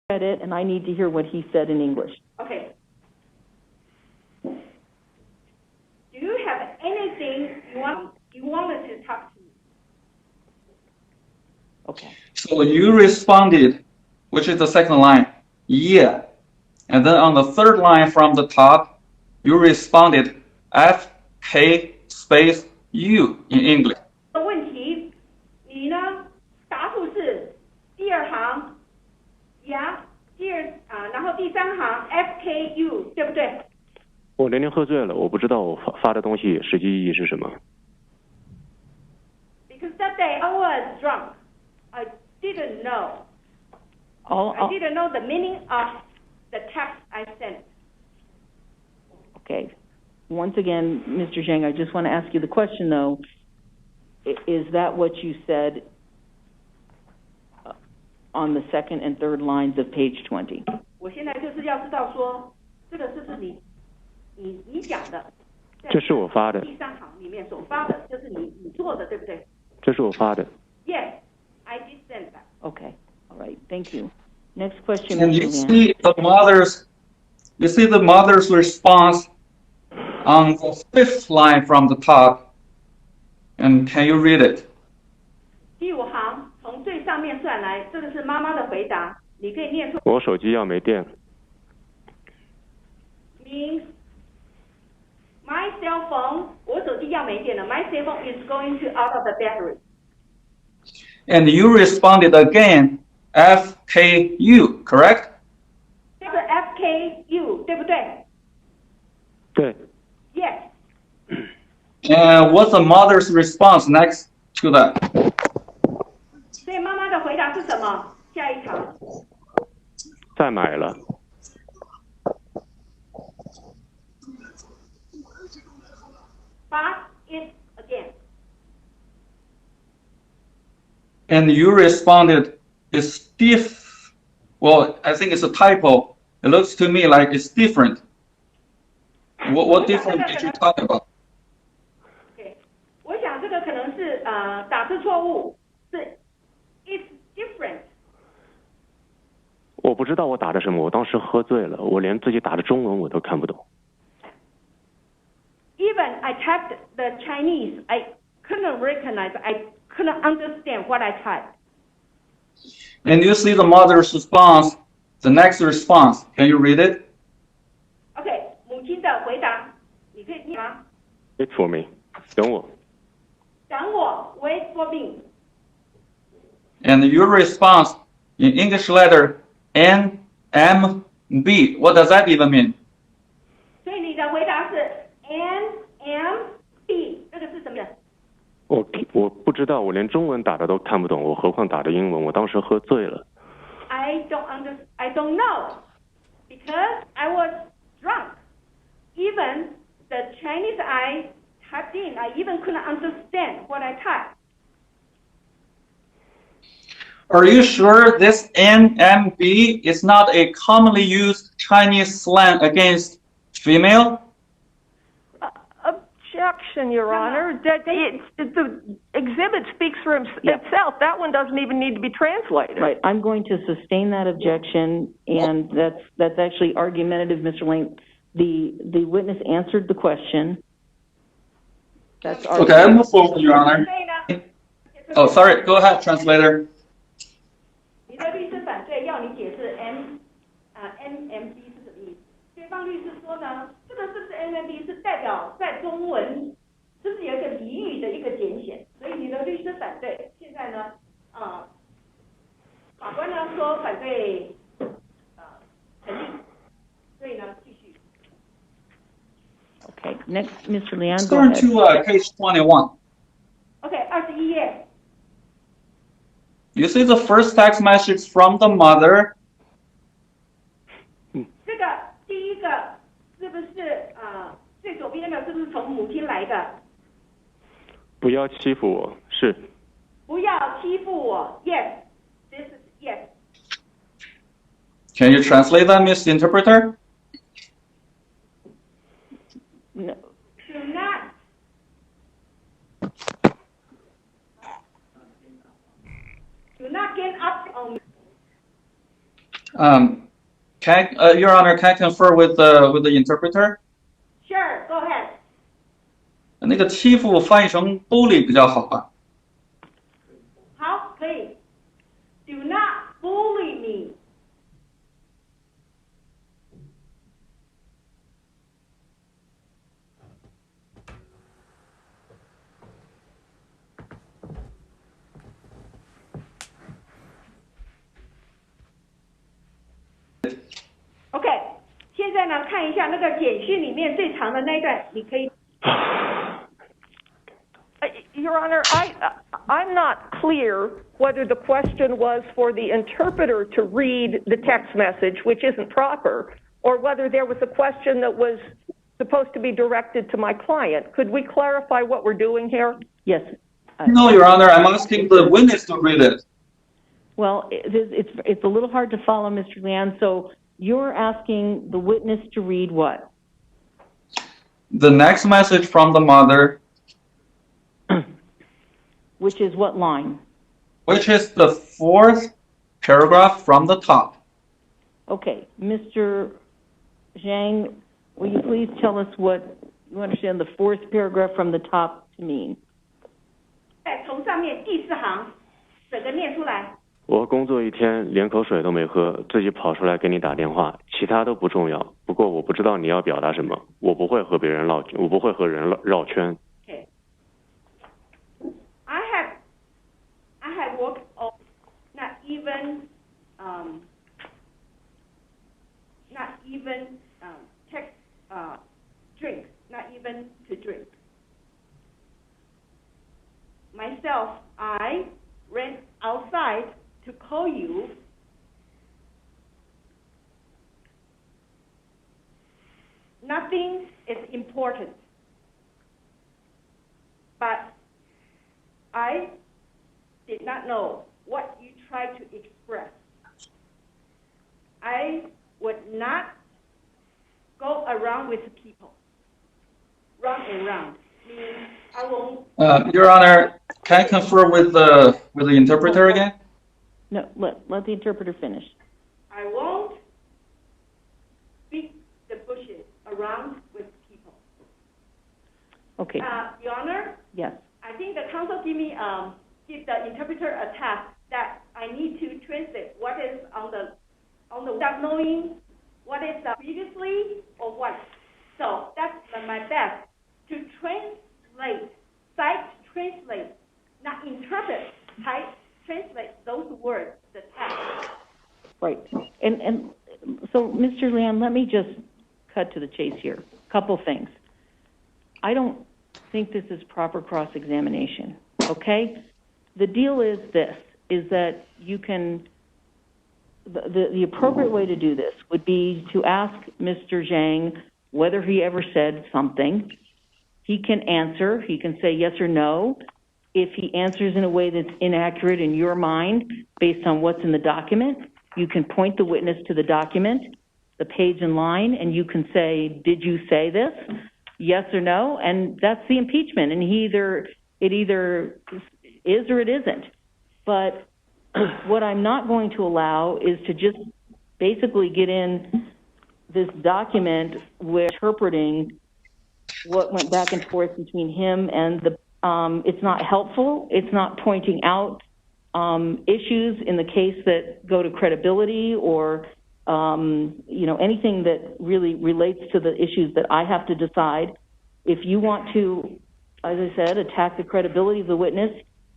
read it, and I need to hear what he said in English. Okay. Do you have anything you wanted to talk to me? Okay. So you responded, which is the second line, yeah. And then on the third line from the top, you responded FK space U in English. 问题，你呢？答复是第二行，然后第三行 FKU， 对不对？我那天喝醉了，我不知道我发的东西实际意义是什么。Because that day I was drunk, I didn't know. I didn't know the meaning of the text I sent. Okay. Once again, Mr. Zheng, I just want to ask you the question, though. Is that what you said on the second and third lines of page 20? 我现在就是要知道说，这个是不是你讲的？这是我发的。第三行里面所发的，就是你做的，对不对？这是我发的。Yes, I did send that. Okay. All right. Thank you. Next question, And Mr. you Lian. see the mother's response on the fifth line from the top. And can you read it? 第五行从最上面算来，这个是妈妈的回答，你可以念出。我手机要没电。Means my cell phone， 我手机要没电了。My cell phone is going to out of the battery. And you responded again, FKU, correct? 这个 FKU 对不对？对。Yes. And what's the mother's response next to that? 所以妈妈的回答是什么？下一行。再买了。Bought it again. And you responded, it's well, I think it's a typo. It looks to me like it's different. What different did you talk about? 我想这个可能是打字错误，是 it's different。我不知道我打的什么，我当时喝醉了，我连自己打的中文我都看不懂。Even I typed the Chinese, I couldn't recognize, I couldn't understand what I typed. And you see the mother's response, the next response. Can you read it? OK， 母亲的回答，你可以念吗 ？Wait for me， 等我。等我 ，wait for me. And your response in English letter NMB. What does that even mean? 所以你的回答是 NMB， 这个是什么？我不知道，我连中文打的都看不懂，我何况打的英文？我当时喝醉了。I don't know, because I was drunk. Even the Chinese I typed in, I even couldn't understand what I typed. Are you sure this NMB is not a commonly used Chinese slang against female? Objection, Your Honor. The exhibit speaks for itself. That one doesn't even need to be translated. Right. I'm going to sustain that objection, and that's actually argumentative, Mr. Lane. The witness answered the question. That's okay. I move forward, Your Honor. Oh, sorry. Go ahead, translator. 你的律师反对要你解释 NMB 是什么意思？对方律师说呢，这个是不是 NMB 是代表在中文是不是有一个俚语的一个简写？所以你的律师反对。现在呢，法官呢说反对成立，所以呢继续。Okay. Next, Mr. Lian. Let's turn to page 21. OK， 21页。You see the first text message from the mother. 这个第一个是不是最左边的是不是从母亲来的？不要欺负我，是。不要欺负我 ，Yes, this is yes. Can you translate that, Miss Interpreter? No. Do not. Do not get up on me. Your Honor, can I confer with the interpreter? Sure, go ahead. 那个欺负翻译成 bully 比较好吧？好，可以。Do not bully me. OK， 现在呢，看一下那个简讯里面最长的那一段，你可以。Your Honor, I'm not clear whether the question was for the interpreter to read the text message, which isn't proper, or whether there was a question that was supposed to be directed to my client. Could we clarify what we're doing here? Yes. No, Your Honor, I'm asking the witness to read it. Well, it's a little hard to follow, Mr. Lian, so you're asking the witness to read what? The next message from the mother. Which is what line? Which is the 4th paragraph from the top. Okay, Mr. Zheng, will you please tell us what you understand the 4th paragraph from the top to mean? 从上面第4行整个念出来。我工作一天，连口水都没喝，自己跑出来给你打电话，其他都不重要。不过我不知道你要表达什么，我不会和人绕圈。Okay. I have worked on not even take drink, not even to drink. Myself, I ran outside to call you. Nothing is important, but I did not know what you tried to express. I would not go around with people, round and round. Meaning I won't. Your Honor, can I confer with the interpreter again? No, let the interpreter finish. I won't beat the bushes around with people. Okay. Your Honor? Yes. I think the counsel give the interpreter a task that I need to translate what is on the without knowing what is previously or what. So that's my best to translate, not interpret, translate those words, the text. Right. And so, Mr. Lian, let me just cut to the chase here. Couple things. I don't think this is proper cross-examination, okay? The deal is this, is that you can, the appropriate way to do this would be to ask Mr. Zheng whether he ever said something. He can answer, he can say yes or no. If he answers in a way that's inaccurate in your mind, based on what's in the document, you can point the witness to the document, the page and line, and you can say, did you say this? Yes or no? And that's the impeachment. And it either is or it isn't. But what I'm not going to allow is to just basically get in this document with interpreting what went back and forth between him and the, it's not helpful. It's not pointing out issues in the case that go to credibility or, anything that really relates to the issues that I have to decide. If you want to, as I said, attack the credibility of the witness,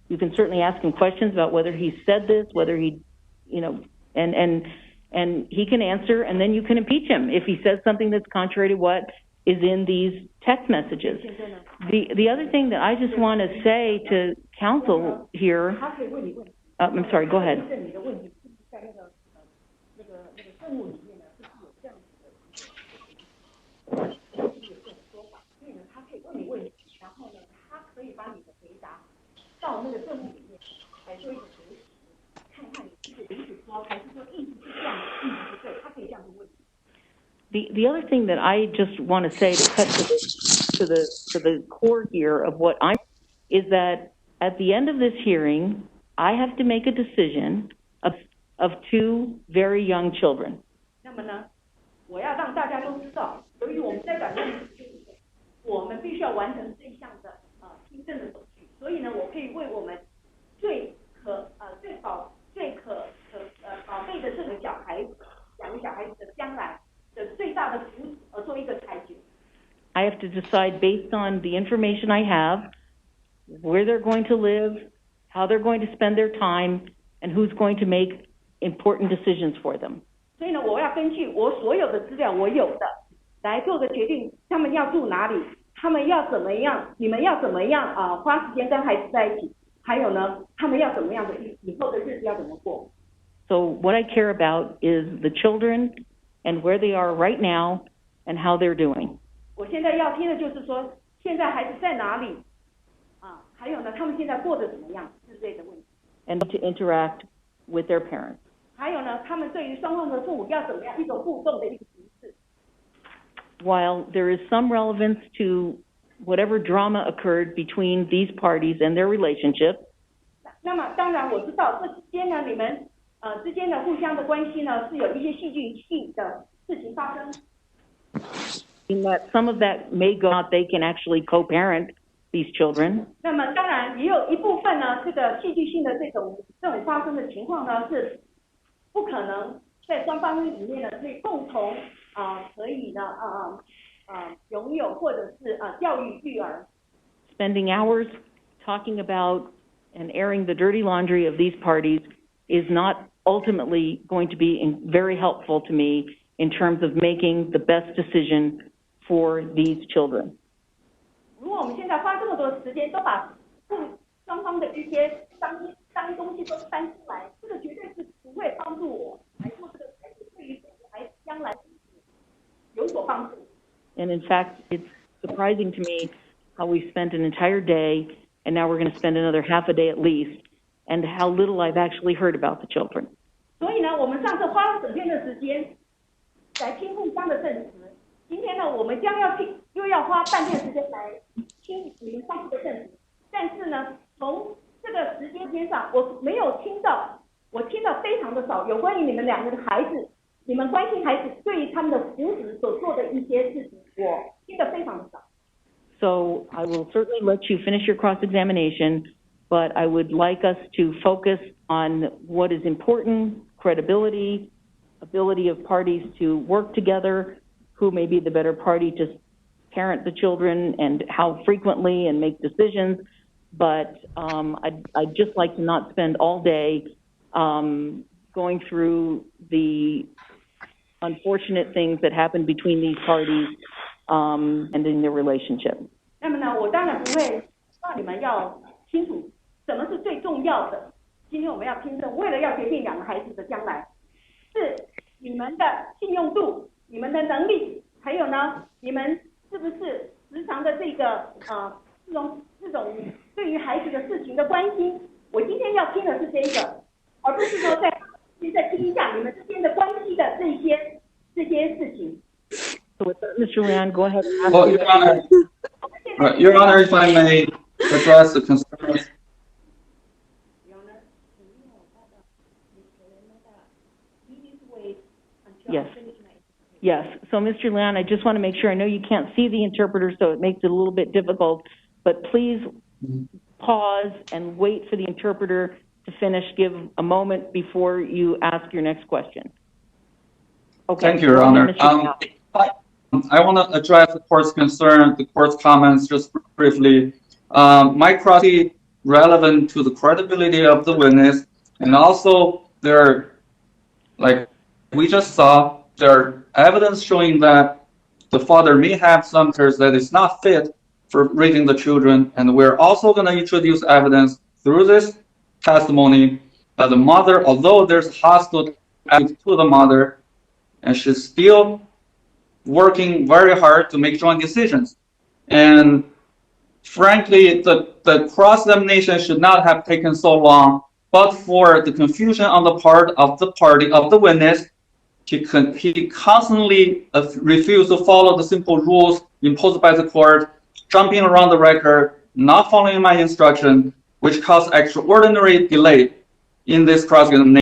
you can certainly ask him questions about whether he said this, whether he, and he can answer, and then you can impeach him if he says something that's contrary to what is in these text messages. The other thing that I just want to say to counsel here, I'm sorry, go ahead. The other thing that I just want to say to cut to the core here of what is that at the end of this hearing, I have to make a decision of 2 very young children. 那么呢，我要让大家都知道，由于我们在短暂的时间里面，我们必须要完成这一项的听证的手续，所以呢，我可以为我们最宝贝的这个小孩子，两个小孩子的将来的最大的福祉而做一个裁决。I have to decide based on the information I have, where they're going to live, how they're going to spend their time, and who's going to make important decisions for them. 所以呢，我要根据我所有的资料，我有的来做个决定，他们要住哪里，他们要怎么样，你们要怎么样花时间跟孩子在一起，还有呢，他们要怎么样的以后的日子要怎么过。So what I care about is the children and where they are right now and how they're doing. 我现在要听的就是说，现在孩子在哪里还有呢，他们现在过得怎么样之类的问题。And to interact with their parents. 还有呢，他们对于双方的父母要怎么样一种互动的一个形式。While there is some relevance to whatever drama occurred between these parties and their relationship, 那么当然我知道这之间呢，你们之间的互相的关系呢，是有一些戏剧性的事情发生。in that some of that may go out, they can actually co-parent these children. 那么当然也有一部分呢，这个戏剧性的这种发生的情况呢，是不可能在双方里面呢可以共同可以呢拥有或者是教育育儿。Spending hours talking about and airing the dirty laundry of these parties is not ultimately going to be very helpful to me in terms of making the best decision for these children. 如果我们现在花这么多时间都把双方的一些脏东西都搬出来，这个绝对是不会帮助我来做这个裁决，对于孩子将来有所帮助。And in fact, it's surprising to me how we spent an entire day, and now we're going to spend another half a day at least, and how little I've actually heard about the children. 所以呢，我们上次花了整天的时间来听互相的证词，今天呢，我们将又要花半天时间来听你们上次的证词。但是呢，从这个时间上，我没有听到，我听到非常的少有关于你们两个的孩子，你们关心孩子对于他们的福祉所做的一些事情，我听得非常的少。So I will certainly let you finish your cross-examination, but I would like us to focus on what is important, credibility, ability of parties to work together, who may be the better party to parent the children and how frequently and make decisions. But I'd just like to not spend all day going through the unfortunate things that happen between these parties and in their relationship. 那么呢，我当然不会让你们要清楚什么是最重要的。今天我们要听证，为了要决定两个孩子的将来，是你们的信用度、你们的能力，还有呢，你们是不是时常的这个这种对于孩子的事情的关心。我今天要听的是这个，而不是说再听一下你们之间的关系的这些事情。So with that, Mr. Lian, go ahead and ask. Well, Your Honor, Your Honor, if I may address the concerns. Yes. Yes. So, Mr. Lian, I just want to make sure. I know you can't see the interpreter, so it makes it a little bit difficult. But please pause and wait for the interpreter to finish. Give a moment before you ask your next question. Okay. Thank you, Your Honor. I want to address the court's concern, the court's comments just briefly. My cross is relevant to the credibility of the witness, and also like we just saw, there evidence showing that the father may have some cares that is not fit for raising the children, and we're also going to introduce evidence through this testimony that the mother, although there's hostile attitude to the mother, and she's still working very hard to make joint decisions. And frankly, the cross-examination should not have taken so long, but for the confusion on the part of the witness, he constantly refused to follow the simple rules imposed by the court, jumping around the record, not following my instruction, which caused extraordinary delay in this cross-examination.